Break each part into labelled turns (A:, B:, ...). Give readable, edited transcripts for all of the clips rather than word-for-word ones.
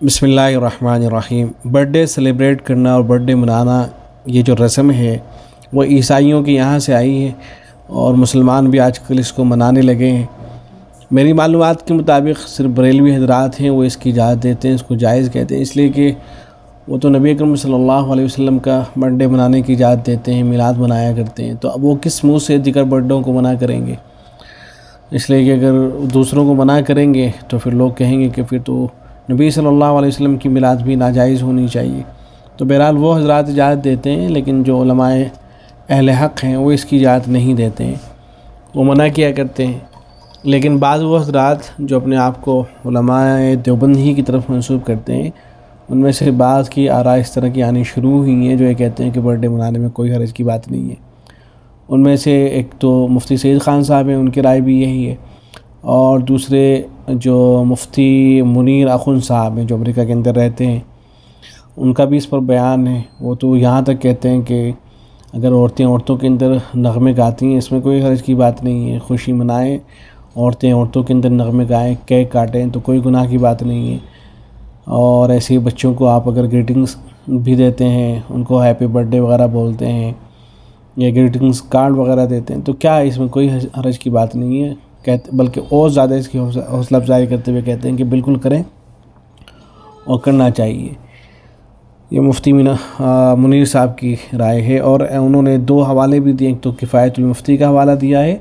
A: بسم اللہ الرحمن الرحیم۔ برتھ ڈے سیلیبریٹ کرنا اور برتھ ڈے منانا یہ جو رسم ہے وہ عیسائیوں کی یہاں سے آئی ہے اور مسلمان بھی آج کل اس کو منانے لگے ہیں۔ میری معلومات کے مطابق صرف بریلوی حضرات ہیں وہ اس کی اجازت دیتے ہیں، اس کو جائز کہتے ہیں، اس لیے کہ وہ تو نبی اکرم صلی اللہ علیہ وسلم کا برتھ ڈے منانے کی اجازت دیتے ہیں، میلاد منایا کرتے ہیں، تو اب وہ کس منہ سے دیگر برتھ ڈوں کو منع کریں گے؟ اس لیے کہ اگر دوسروں کو منع کریں گے تو پھر لوگ کہیں گے کہ پھر تو نبی صلی اللہ علیہ وسلم کی میلاد بھی ناجائز ہونی چاہیے۔ تو بہرحال وہ حضرات اجازت دیتے ہیں، لیکن جو علماء اہل حق ہیں وہ اس کی اجازت نہیں دیتے ہیں، وہ منع کیا کرتے ہیں۔ لیکن بعض وہ حضرات جو اپنے آپ کو علماء دیوبند ہی کی طرف منسوب کرتے ہیں، ان میں سے بعض کی آراء اس طرح کی آنی شروع ہوئی ہیں جو یہ کہتے ہیں کہ برتھ ڈے منانے میں کوئی حرج کی بات نہیں ہے۔ ان میں سے ایک تو مفتی سعید خان صاحب ہیں، ان کی رائے بھی یہی ہے، اور دوسرے جو مفتی منیر اخن صاحب ہیں جو امریکہ کے اندر رہتے ہیں، ان کا بھی اس پر بیان ہے۔ وہ تو یہاں تک کہتے ہیں کہ اگر عورتوں کے اندر نغمے گاتی ہیں اس میں کوئی حرج کی بات نہیں ہے، خوشی منائیں، عورتوں کے اندر نغمے گائیں، کیک کاٹیں تو کوئی گناہ کی بات نہیں ہے۔ اور ایسے بچوں کو آپ اگر گریٹنگز بھی دیتے ہیں، ان کو ہیپی برتھ ڈے وغیرہ بولتے ہیں یا گریٹنگز کارڈ وغیرہ دیتے ہیں تو کیا اس میں کوئی حرج کی بات نہیں ہے، بلکہ اور زیادہ اس کی حوصلہ افزائی کرتے ہوئے کہتے ہیں کہ بالکل کریں اور کرنا چاہیے۔ یہ مفتی منیر صاحب کی رائے ہے، اور انہوں نے دو حوالے بھی دیے، ایک تو کفایت المفتی کا حوالہ دیا ہے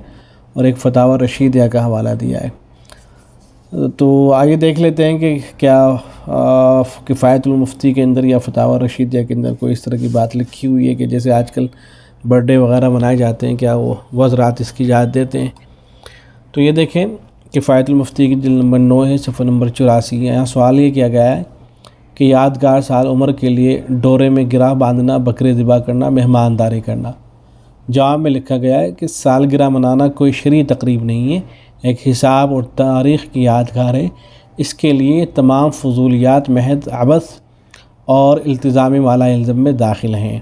A: اور ایک فتاوی رشیدیہ کا حوالہ دیا ہے۔ تو آئیے دیکھ لیتے ہیں کہ کیا کفایت المفتی کے اندر یا فتاوی رشیدیہ کے اندر کوئی اس طرح کی بات لکھی ہوئی ہے کہ جیسے آج کل برتھ ڈے وغیرہ منائے جاتے ہیں، کیا وہ حضرات اس کی اجازت دیتے ہیں؟ تو یہ دیکھیں کفایت المفتی کی جلد نمبر 9 ہے، صفحہ نمبر 84 ہے۔ یہاں سوال یہ کیا گیا ہے کہ یادگار سال عمر کے لیے ڈورے میں گرہ باندھنا، بکرے ذبح کرنا، مہمانداری کرنا۔ جواب میں لکھا گیا ہے کہ سالگرہ منانا کوئی شرعی تقریب نہیں ہے، ایک حساب اور تاریخ کی یادگار ہے، اس کے لیے تمام فضولیات محض عبث اور التزام والا علم میں داخل ہیں۔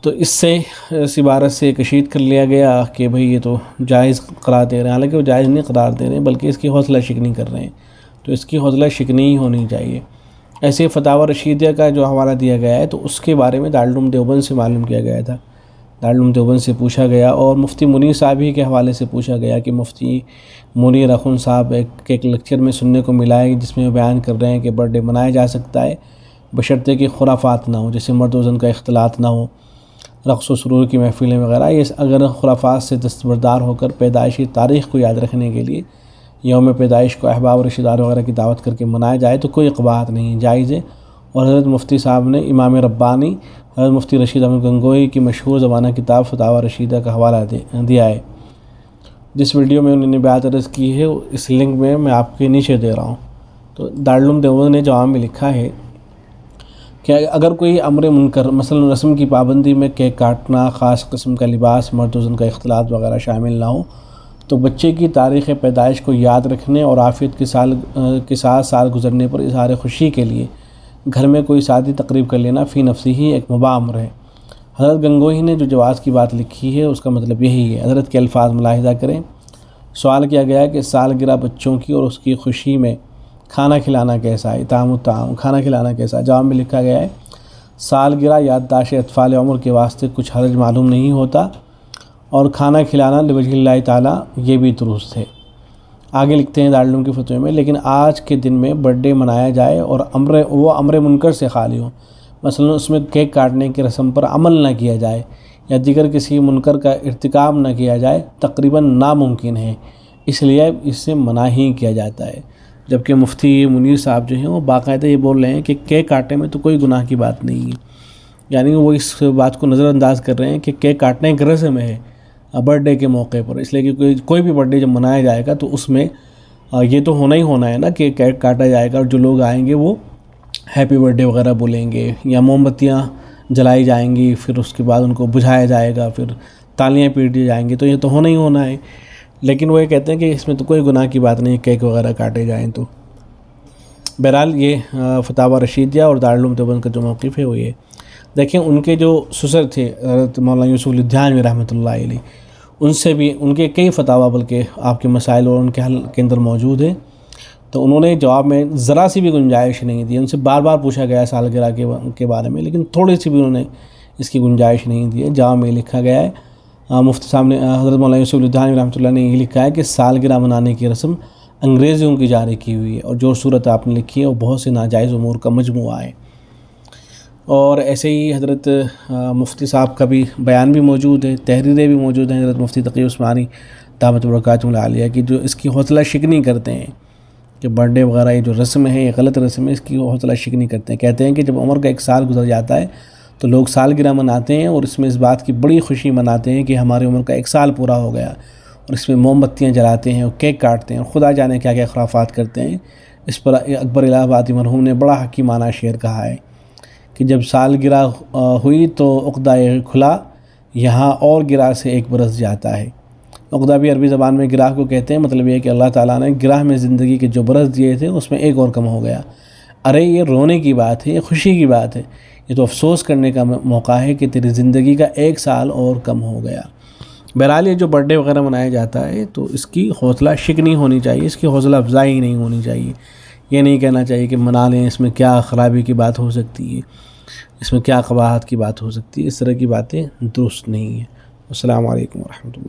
A: تو اس عبارت سے کشید کر لیا گیا کہ بھئی یہ تو جائز قرار دے رہے ہیں، حالانکہ وہ جائز نہیں قرار دے رہے ہیں بلکہ اس کی حوصلہ شکنی کر رہے ہیں، تو اس کی حوصلہ شکنی ہی ہونی چاہیے۔ ایسے فتاوی رشیدیہ کا جو حوالہ دیا گیا ہے تو اس کے بارے میں دارالعلوم دیوبند سے معلوم کیا گیا تھا، دارالعلوم دیوبند سے پوچھا گیا اور مفتی منیر صاحب ہی کے حوالے سے پوچھا گیا کہ مفتی منیر اخن صاحب ایک لیکچر میں سننے کو ملا ہے جس میں وہ بیان کر رہے ہیں کہ برتھ ڈے منایا جا سکتا ہے بشرطے کہ خرافات نہ ہو، جیسے مرد و زن کا اختلاط نہ ہو، رقص و سرور کی محفلیں وغیرہ۔ یہ اگر خرافات سے دستبردار ہو کر پیدائشی تاریخ کو یاد رکھنے کے لیے یوم پیدائش کو احباب و رشتہ دار وغیرہ کی دعوت کر کے منایا جائے تو کوئی قباحت نہیں، جائز ہے۔ اور حضرت مفتی صاحب نے امام ربانی حضرت مفتی رشید احمد گنگوئی کی مشہور زمانہ کتاب فتاوی رشیدہ کا حوالہ دیا ہے، جس ویڈیو میں انہوں نے بات عرض کی ہے، اس لنک میں آپ کے نیچے دے رہا ہوں۔ تو دارالعلوم دیوبند نے جواب میں لکھا ہے کہ اگر کوئی امر منکر مثلا رسم کی پابندی میں کیک کاٹنا، خاص قسم کا لباس، مرد و زن کا اختلاط وغیرہ شامل نہ ہو تو بچے کی تاریخ پیدائش کو یاد رکھنے اور عافیت کے ساتھ سال گزرنے پر اظہار خوشی کے لیے گھر میں کوئی سادی تقریب کر لینا فی نفسی ہی ایک مباح امر ہے۔ حضرت گنگوئی نے جو جواز کی بات لکھی ہے اس کا مطلب یہی ہے۔ حضرت کے الفاظ ملاحظہ کریں۔ سوال کیا گیا کہ سالگرہ بچوں کی اور اس کی خوشی میں کھانا کھلانا کیسا ہے، طعام کھانا کھلانا کیسا ہے؟ جواب میں لکھا گیا ہے سالگرہ یادداشت اطفال عمر کے واسطے کچھ حرج معلوم نہیں ہوتا، اور کھانا کھلانا لوجہ اللہ تعالیٰ یہ بھی درست ہے۔ آگے لکھتے ہیں دارالعلوم کے فتوے میں، لیکن آج کے دن میں برتھ ڈے منایا جائے اور وہ امر منکر سے خالی ہو، مثلا اس میں کیک کاٹنے کی رسم پر عمل نہ کیا جائے یا دیگر کسی منکر کا ارتکاب نہ کیا جائے، تقریباً ناممکن ہے، اس لیے اس سے منع ہی کیا جاتا ہے۔ جبکہ مفتی منیر صاحب جو ہیں وہ باقاعدہ یہ بول رہے ہیں کہ کیک کاٹنے میں تو کوئی گناہ کی بات نہیں ہے، یعنی وہ اس بات کو نظر انداز کر رہے ہیں کہ کیک کاٹنے ایک رسم ہے برتھ ڈے کے موقع پر، اس لیے کہ کوئی بھی برتھ ڈے جب منایا جائے گا تو اس میں یہ تو ہونا ہی ہونا ہے نا کہ کیک کاٹا جائے گا اور جو لوگ آئیں گے وہ ہیپی برتھ ڈے وغیرہ بولیں گے یا موم بتیاں جلائی جائیں گی، پھر اس کے بعد ان کو بجھایا جائے گا، پھر تالیاں پیٹ دی جائیں گی، تو یہ تو ہونا ہی ہونا ہے۔ لیکن وہ یہ کہتے ہیں کہ اس میں تو کوئی گناہ کی بات نہیں، کیک وغیرہ کاٹے جائیں تو۔ بہرحال یہ فتاوی رشیدیہ اور دارالعلوم دیوبند کا جو موقف ہے وہ یہ دیکھیں۔ ان کے جو سسر تھے حضرت مولانا یوسف لدھیانوی رحمۃ اللہ علیہ، ان سے بھی ان کے کئی فتاوی بلکہ آپ کے مسائل اور ان کے حل کے اندر موجود ہے۔ تو انہوں نے جواب میں ذرا سی بھی گنجائش نہیں دی. ان سے بار بار پوچھا گیا سالگرہ کے بارے میں، لیکن تھوڑی سی بھی انہوں نے اس کی گنجائش نہیں دی ہے. جواب میں لکھا گیا ہے، مفتی صاحب نے، حضرت مولانا یوسف الدھانی رحمۃ اللہ نے یہ لکھا ہے کہ سالگرہ منانے کی رسم انگریزوں کی جاری کی ہوئی ہے، اور جو صورت آپ نے لکھی ہے وہ بہت سے ناجائز امور کا مجموعہ ہے. اور ایسے ہی حضرت مفتی صاحب کا بھی بیان بھی موجود ہے، تحریریں بھی موجود ہیں حضرت مفتی تقی عثمانی دامت برکاتہ العالیہ کی، جو اس کی حوصلہ شکنی کرتے ہیں کہ برتھ ڈے وغیرہ یہ جو رسم ہے، یہ غلط رسم ہے، اس کی حوصلہ شکنی کرتے ہیں. کہتے ہیں کہ جب عمر کا 1 سال گزر جاتا ہے تو لوگ سالگرہ مناتے ہیں، اور اس میں اس بات کی بڑی خوشی مناتے ہیں کہ ہماری عمر کا 1 سال پورا ہو گیا، اور اس میں موم بتیاں جلاتے ہیں اور کیک کاٹتے ہیں، اور خدا جانے کیا کیا خرافات کرتے ہیں. اس پر اکبر الہ آبادی مرحوم نے بڑا حکیمانہ شعر کہا ہے کہ جب سالگرہ ہوئی تو عقدہ کھلا، یہاں اور گرہ سے 1 برس جاتا ہے. عقدہ بھی عربی زبان میں گرہ کو کہتے ہیں، مطلب یہ ہے کہ اللہ تعالیٰ نے گرہ میں زندگی کے جو برس دیے تھے اس میں 1 اور کم ہو گیا. ارے یہ رونے کی بات ہے، یہ خوشی کی بات ہے، یہ تو افسوس کرنے کا موقع ہے کہ تیری زندگی کا 1 سال اور کم ہو گیا. بہرحال یہ جو برتھ ڈے وغیرہ منایا جاتا ہے تو اس کی حوصلہ شکنی ہونی چاہیے، اس کی حوصلہ افزائی نہیں ہونی چاہیے. یہ نہیں کہنا چاہیے کہ منا لیں، اس میں کیا خرابی کی بات ہو سکتی ہے، اس میں کیا قباحت کی بات ہو سکتی ہے. اس طرح کی باتیں درست نہیں ہیں. السلام علیکم ورحمۃ اللہ.